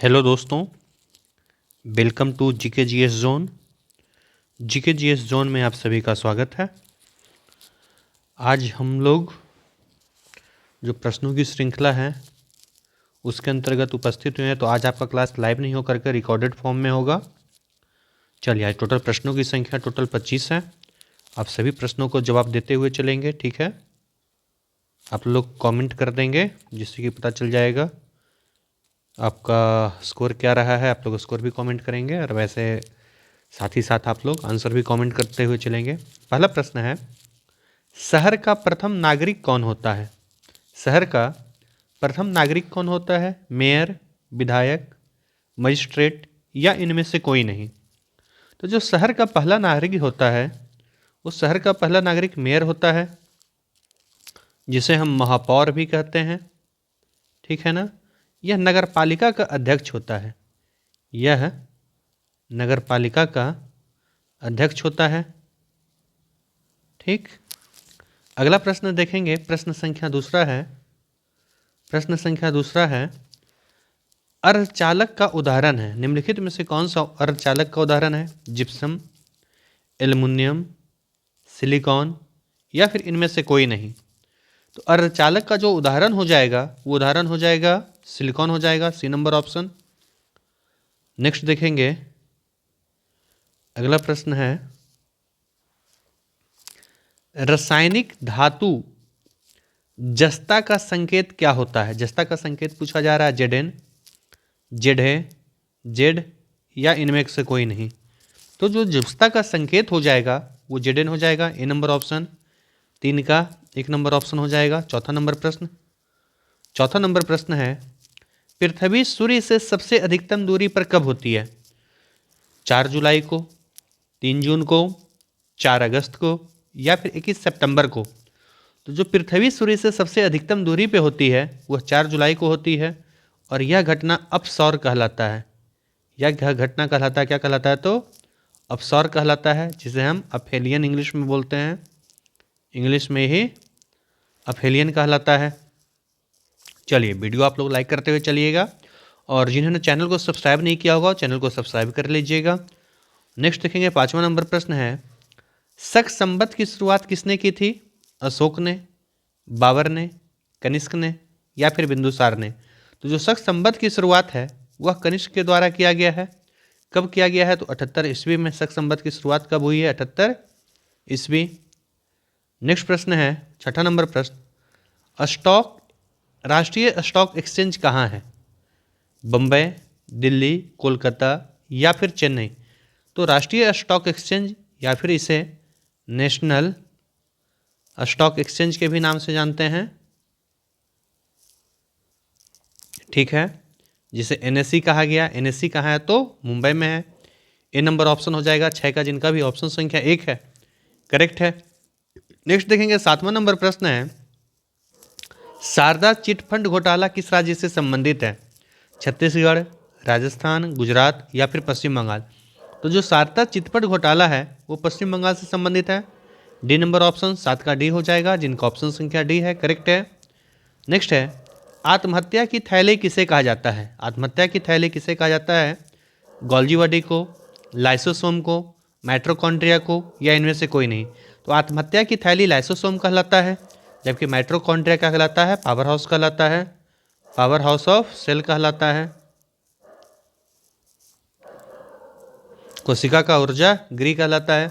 Hello दोस्तों, welcome to GK GS zone. GK GS zone में आप सभी का स्वागत है। आज हम लोग जो प्रश्नों की श्रृंखला है उसके अंतर्गत उपस्थित हुए हैं। तो आज आपका क्लास लाइव नहीं होकर के रिकॉर्डेड फॉर्म में होगा। चलिए, आज टोटल प्रश्नों की संख्या टोटल 25 है। आप सभी प्रश्नों को जवाब देते हुए चलेंगे, ठीक है। आप लोग कमेंट कर देंगे जिससे कि पता चल जाएगा आपका स्कोर क्या रहा है। आप लोग स्कोर भी कमेंट करेंगे और वैसे साथ ही साथ आप लोग आंसर भी कमेंट करते हुए चलेंगे। पहला प्रश्न है, शहर का प्रथम नागरिक कौन होता है? शहर का प्रथम नागरिक कौन होता है? मेयर, विधायक, मजिस्ट्रेट या इनमें से कोई नहीं? तो जो शहर का पहला नागरिक होता है उस शहर का पहला नागरिक मेयर होता है, जिसे हम महापौर भी कहते हैं, ठीक है ना। यह नगर पालिका का अध्यक्ष होता है। यह नगर पालिका का अध्यक्ष होता है, ठीक। अगला प्रश्न देखेंगे। प्रश्न संख्या दूसरा है, अर्धचालक का उदाहरण है। निम्नलिखित में से कौन सा अर्धचालक का उदाहरण है? जिप्सम, एल्युमिनियम, सिलिकॉन या फिर इनमें से कोई नहीं? तो अर्धचालक का जो उदाहरण हो जाएगा वो उदाहरण हो जाएगा सिलिकॉन हो जाएगा, सी नंबर ऑप्शन। नेक्स्ट देखेंगे। अगला प्रश्न है, रासायनिक धातु जस्ता का संकेत क्या होता है? जस्ता का संकेत पूछा जा रहा है। जेड है, जेड या इनमें से कोई नहीं? तो जो जस्ता का संकेत हो जाएगा वो जेड हो जाएगा, ए नंबर ऑप्शन। 3 का 1 नंबर ऑप्शन हो जाएगा। चौथा नंबर प्रश्न है, पृथ्वी सूर्य से सबसे अधिकतम दूरी पर कब होती है? 4 जुलाई को, 3 जून को, 4 अगस्त को या फिर 21 सितंबर को? तो जो पृथ्वी सूर्य से सबसे अधिकतम दूरी पे होती है वह 4 जुलाई को होती है और यह घटना अपसौर कहलाता है। क्या कहलाता है? तो अपसौर कहलाता है, जिसे हम अफेलियन इंग्लिश में बोलते हैं। इंग्लिश में ही अफेलियन कहलाता है। चलिए, वीडियो आप लोग लाइक करते हुए चलिएगा और जिन्होंने चैनल को सब्सक्राइब नहीं किया होगा चैनल को सब्सक्राइब कर लीजिएगा। नेक्स्ट देखेंगे। 5वां नंबर प्रश्न है, शक संवत की शुरुआत किसने की थी? अशोक ने, बाबर ने, कनिष्क ने या फिर बिंदुसार ने? तो जो शक संवत की शुरुआत है वह कनिष्क के द्वारा किया गया है। कब किया गया है? तो 78 ईस्वी में शक संवत की शुरुआत कब हुई है? 78 ईस्वी। नेक्स्ट प्रश्न है, 6ठा नंबर प्रश्न, राष्ट्रीय स्टॉक एक्सचेंज कहाँ है? बम्बई, दिल्ली, कोलकाता या फिर चेन्नई? तो राष्ट्रीय स्टॉक एक्सचेंज या फिर इसे नेशनल स्टॉक एक्सचेंज के भी नाम से जानते हैं, ठीक है, जिसे एनएसई कहा गया। एनएसई कहाँ है? तो मुंबई में है। ए नंबर ऑप्शन हो जाएगा 6 का, जिनका भी ऑप्शन संख्या 1 है, करेक्ट है। नेक्स्ट देखेंगे। 7वां नंबर प्रश्न है, शारदा चिट फंड घोटाला किस राज्य से संबंधित है? छत्तीसगढ़, राजस्थान, गुजरात या फिर पश्चिम बंगाल? तो जो शारदा चिट फंड घोटाला है वो पश्चिम बंगाल से संबंधित है। डी नंबर ऑप्शन, 7 का डी हो जाएगा, जिनका ऑप्शन संख्या डी है, करेक्ट है। नेक्स्ट है, आत्महत्या की थैली किसे कहा जाता है? आत्महत्या की थैली किसे कहा जाता है? गोल्जी बॉडी को, लाइसोसोम को, माइटोकॉन्ड्रिया को या इनमें से कोई नहीं? तो आत्महत्या की थैली लाइसोसोम कहलाता है, जबकि माइटोकॉन्ड्रिया क्या कहलाता है? पावर हाउस कहलाता है, पावर हाउस ऑफ सेल कहलाता है। कोशिका का ऊर्जा गृह कहलाता है।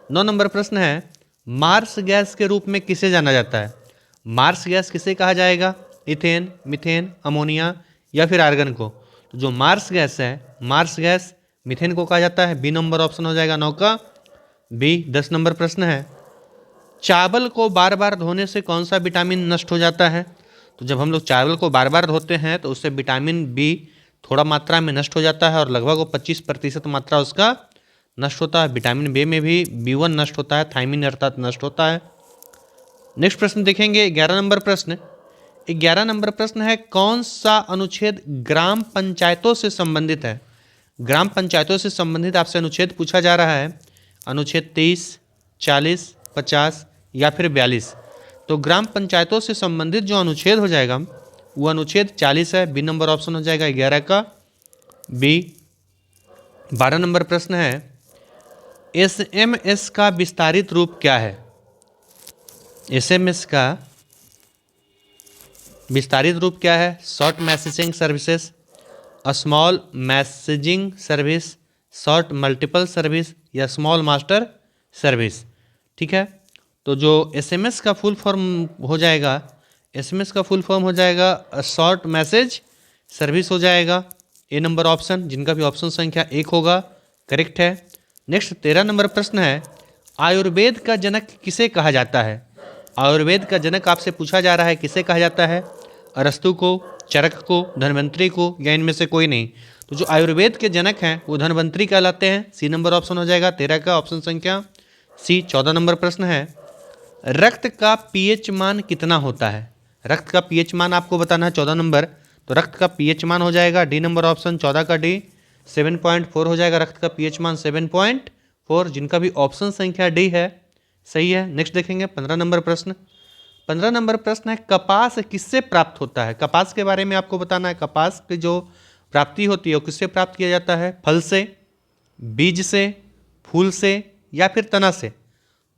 9 नंबर प्रश्न है, मार्स गैस के रूप में किसे जाना जाता है? मार्स गैस किसे कहा जाएगा? इथेन, मीथेन, अमोनिया या फिर आर्गन को? तो जो मार्स गैस है, मार्स गैस मीथेन को कहा जाता है। बी नंबर ऑप्शन हो जाएगा 9 का बी। 10 नंबर प्रश्न है, चावल को बार बार धोने से कौन सा विटामिन नष्ट हो जाता है? तो जब हम लोग चावल को बार बार धोते हैं तो उससे विटामिन बी थोड़ा मात्रा में नष्ट हो जाता है और लगभग वो 25% मात्रा उसका नष्ट होता है। विटामिन बी में भी B1 नष्ट होता है, थायमिन अर्थात नष्ट होता है। नेक्स्ट प्रश्न देखेंगे। 11 नंबर प्रश्न है, कौन सा अनुच्छेद ग्राम पंचायतों से संबंधित है? ग्राम पंचायतों से संबंधित आपसे अनुच्छेद पूछा जा रहा है। अनुच्छेद 23, 40, 50 या फिर 42? तो ग्राम पंचायतों से संबंधित जो अनुच्छेद हो जाएगा वो अनुच्छेद 40 है। बी नंबर ऑप्शन हो जाएगा 11 का बी। 12 नंबर प्रश्न है, SMS का विस्तारित रूप क्या है? SMS का विस्तारित रूप क्या है? Short messaging services, small messaging service, short multiple service या स्मॉल मास्टर सर्विस। ठीक है, तो जो SMS का फुल फॉर्म हो जाएगा, SMS का फुल फॉर्म हो जाएगा शॉर्ट मैसेज सर्विस हो जाएगा। ए नंबर ऑप्शन, जिनका भी ऑप्शन संख्या 1 होगा, करेक्ट है। नेक्स्ट 13 नंबर प्रश्न है, आयुर्वेद का जनक किसे कहा जाता है? आयुर्वेद का जनक आपसे पूछा जा रहा है, किसे कहा जाता है? अरस्तु को, चरक को, धन्वंतरी को, या इनमें से कोई नहीं? तो जो आयुर्वेद के जनक हैं वो धन्वंतरी कहलाते हैं। सी नंबर ऑप्शन हो जाएगा 13 का, ऑप्शन संख्या सी। 14 नंबर प्रश्न है, रक्त का पीएच मान कितना होता है? रक्त का पीएच मान आपको बताना है 14 नंबर। तो रक्त का पीएच मान हो जाएगा डी नंबर ऑप्शन, 14 का डी 7.4 हो जाएगा। रक्त का पीएच मान 7.4, जिनका भी ऑप्शन संख्या डी है, सही है। नेक्स्ट देखेंगे 15 नंबर प्रश्न। 15 नंबर प्रश्न है, कपास किससे प्राप्त होता है? कपास के बारे में आपको बताना है। कपास की जो प्राप्ति होती है वो किससे प्राप्त किया जाता है? फल से, बीज से, फूल से या फिर तना से?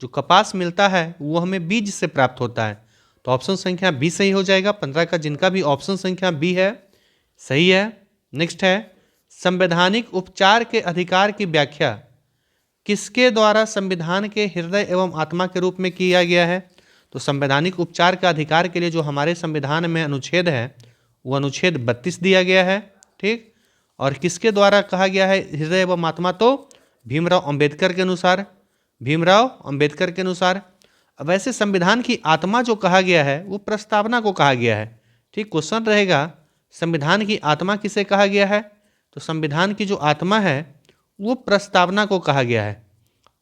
जो कपास मिलता है वो हमें बीज से प्राप्त होता है। तो ऑप्शन संख्या बी सही हो जाएगा 15 का, जिनका भी ऑप्शन संख्या बी है, सही है। नेक्स्ट है, संवैधानिक उपचार के अधिकार की व्याख्या किसके द्वारा संविधान के हृदय एवं आत्मा के रूप में किया गया है? तो संवैधानिक उपचार का अधिकार के लिए जो हमारे संविधान में अनुच्छेद है वो अनुच्छेद 32 दिया गया है। ठीक, और किसके द्वारा कहा गया है हृदय एवं आत्मा? तो भीमराव अंबेडकर के अनुसार, भीमराव अंबेडकर के अनुसार। अब वैसे संविधान की आत्मा जो कहा गया है वो प्रस्तावना को कहा गया है। ठीक, क्वेश्चन रहेगा संविधान की आत्मा किसे कहा गया है? तो संविधान की जो आत्मा है वो प्रस्तावना को कहा गया है।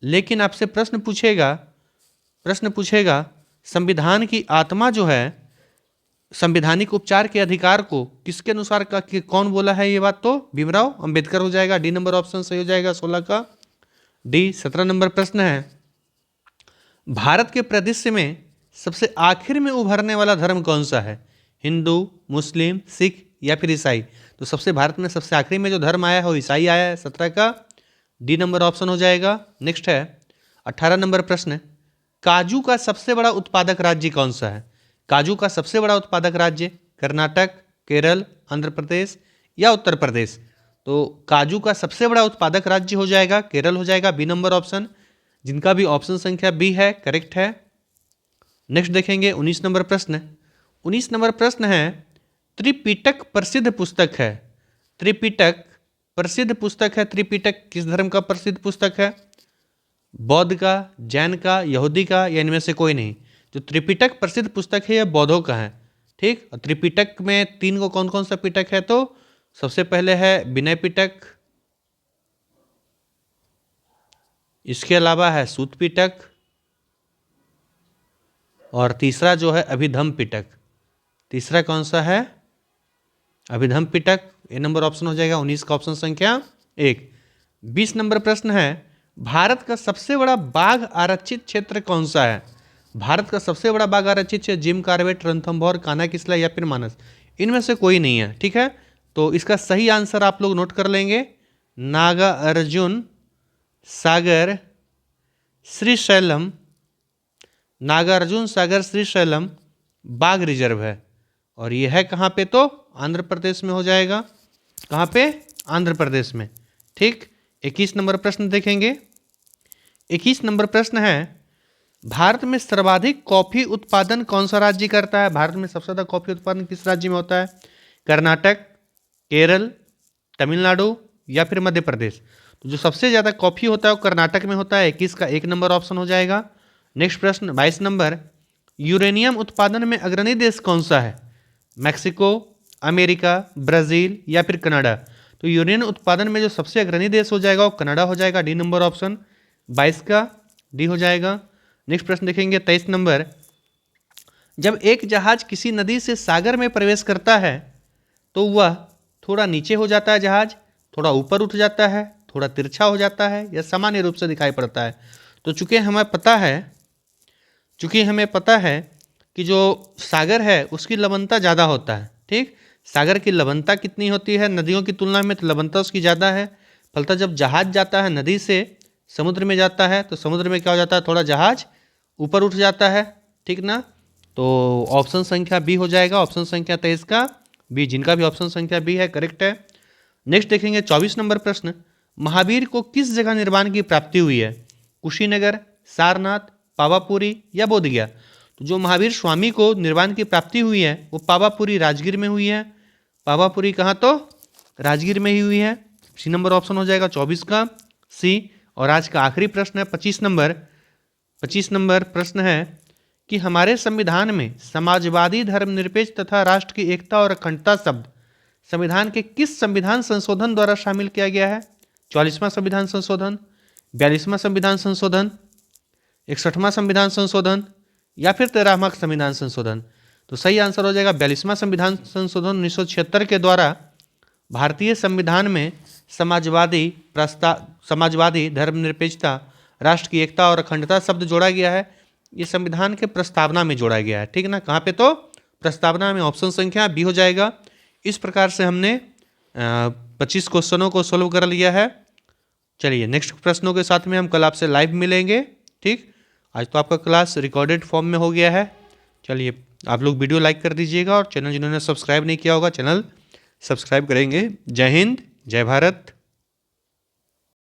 लेकिन आपसे प्रश्न पूछेगा संविधान की आत्मा जो है संवैधानिक उपचार के अधिकार को किसके अनुसार का कि कौन बोला है ये बात? तो भीमराव अंबेडकर हो जाएगा। डी नंबर ऑप्शन सही हो जाएगा 16 का डी। 17 नंबर प्रश्न है, भारत के परिदृश्य में सबसे आखिर में उभरने वाला धर्म कौन सा है? हिंदू, मुस्लिम, सिख या फिर ईसाई? तो सबसे भारत में सबसे आखिरी में जो धर्म आया है वो ईसाई आया है। 17 का डी नंबर ऑप्शन हो जाएगा। नेक्स्ट है 18 नंबर प्रश्न, काजू का सबसे बड़ा उत्पादक राज्य कौन सा है? काजू का सबसे बड़ा उत्पादक राज्य कर्नाटक, केरल, आंध्र प्रदेश या उत्तर प्रदेश? तो काजू का सबसे बड़ा उत्पादक राज्य हो जाएगा केरल हो जाएगा। बी नंबर ऑप्शन, जिनका भी ऑप्शन संख्या बी है, करेक्ट है। नेक्स्ट देखेंगे 19 नंबर प्रश्न। 19 नंबर प्रश्न है, त्रिपिटक प्रसिद्ध पुस्तक है। त्रिपिटक प्रसिद्ध पुस्तक है। त्रिपिटक किस धर्म का प्रसिद्ध पुस्तक है? बौद्ध का, जैन का, यहूदी का या इनमें से कोई नहीं? जो त्रिपिटक प्रसिद्ध पुस्तक है यह बौद्धों का है। ठीक, और त्रिपिटक में 3 को कौन कौन सा पिटक है? तो सबसे पहले है विनय पिटक, इसके अलावा है सूत पिटक, और तीसरा जो है अभिधम पिटक। तीसरा कौन सा है? अभिधम पिटक। ए नंबर ऑप्शन हो जाएगा 19 का, ऑप्शन संख्या 1। 20 नंबर प्रश्न है, भारत का सबसे बड़ा बाघ आरक्षित क्षेत्र कौन सा है? भारत का सबसे बड़ा बाघ आरक्षित क्षेत्र जिम कॉर्बेट, रणथंभौर, कान्हा-किसला या फिर मानस? इनमें से कोई नहीं है। ठीक है, तो इसका सही आंसर आप लोग नोट कर लेंगे, नागार्जुन सागर श्रीशैलम, नागार्जुन सागर श्रीशैलम बाघ रिजर्व है। और ये है कहाँ पे? तो आंध्र प्रदेश में हो जाएगा। कहाँ पे? आंध्र प्रदेश में। ठीक, 21 नंबर प्रश्न देखेंगे। 21 नंबर प्रश्न है, भारत में सर्वाधिक कॉफी उत्पादन कौन सा राज्य करता है? भारत में सबसे ज़्यादा कॉफी उत्पादन किस राज्य में होता है? कर्नाटक, केरल, तमिलनाडु या फिर मध्य प्रदेश? तो जो सबसे ज़्यादा कॉफी होता है वो कर्नाटक में होता है। 21 का 1 नंबर ऑप्शन हो जाएगा। नेक्स्ट प्रश्न 22 नंबर, यूरेनियम उत्पादन में अग्रणी देश कौन सा है? मैक्सिको, अमेरिका, ब्राज़ील या फिर कनाडा? तो यूरेनियम उत्पादन में जो सबसे अग्रणी देश हो जाएगा वो कनाडा हो जाएगा। डी नंबर ऑप्शन 22 का डी हो जाएगा। नेक्स्ट प्रश्न देखेंगे 23 नंबर, जब एक जहाज किसी नदी से सागर में प्रवेश करता है तो वह थोड़ा नीचे हो जाता है, जहाज थोड़ा ऊपर उठ जाता है, थोड़ा तिरछा हो जाता है या सामान्य रूप से दिखाई पड़ता है? तो चूंकि हमें पता है कि जो सागर है उसकी लवणता ज़्यादा होता है। ठीक, सागर की लवणता कितनी होती है नदियों की तुलना में? तो लवणता उसकी ज़्यादा है। फलतः जब जहाज जाता है नदी से समुद्र में जाता है तो समुद्र में क्या हो जाता है, थोड़ा जहाज ऊपर उठ जाता है, ठीक ना। तो ऑप्शन संख्या बी हो जाएगा, ऑप्शन संख्या 23 का बी। जिनका भी ऑप्शन संख्या बी है करेक्ट है। नेक्स्ट देखेंगे 24 नंबर प्रश्न, महावीर को किस जगह निर्वाण की प्राप्ति हुई है? कुशीनगर, सारनाथ, पावापुरी या बोधगया? तो जो महावीर स्वामी को निर्वाण की प्राप्ति हुई है वो पावापुरी राजगीर में हुई है। पावापुरी कहाँ? तो राजगीर में ही हुई है। सी नंबर ऑप्शन हो जाएगा 24 का सी। और आज का आखिरी प्रश्न है 25 नंबर। 25 नंबर प्रश्न है कि हमारे संविधान में समाजवादी, धर्मनिरपेक्ष तथा राष्ट्र की एकता और अखंडता शब्द संविधान के किस संविधान संशोधन द्वारा शामिल किया गया है? 44वां संविधान संशोधन, 42वां संविधान संशोधन, 61वां संविधान संशोधन या फिर 13वां संविधान संशोधन? तो सही आंसर हो जाएगा 42वां संविधान संशोधन 1976 के द्वारा भारतीय संविधान में समाजवादी, धर्मनिरपेक्षता, राष्ट्र की एकता और अखंडता शब्द जोड़ा गया है। ये संविधान के प्रस्तावना में जोड़ा गया है, ठीक ना। कहाँ पे? तो प्रस्तावना में। ऑप्शन संख्या बी हो जाएगा। इस प्रकार से हमने 25 क्वेश्चनों को सोल्व कर लिया है। चलिए नेक्स्ट प्रश्नों के साथ में हम कल आपसे लाइव मिलेंगे, ठीक। आज तो आपका क्लास रिकॉर्डेड फॉर्म में हो गया है। चलिए आप लोग वीडियो लाइक कर दीजिएगा और चैनल जिन्होंने सब्सक्राइब नहीं किया होगा चैनल सब्सक्राइब करेंगे। जय हिंद, जय भारत।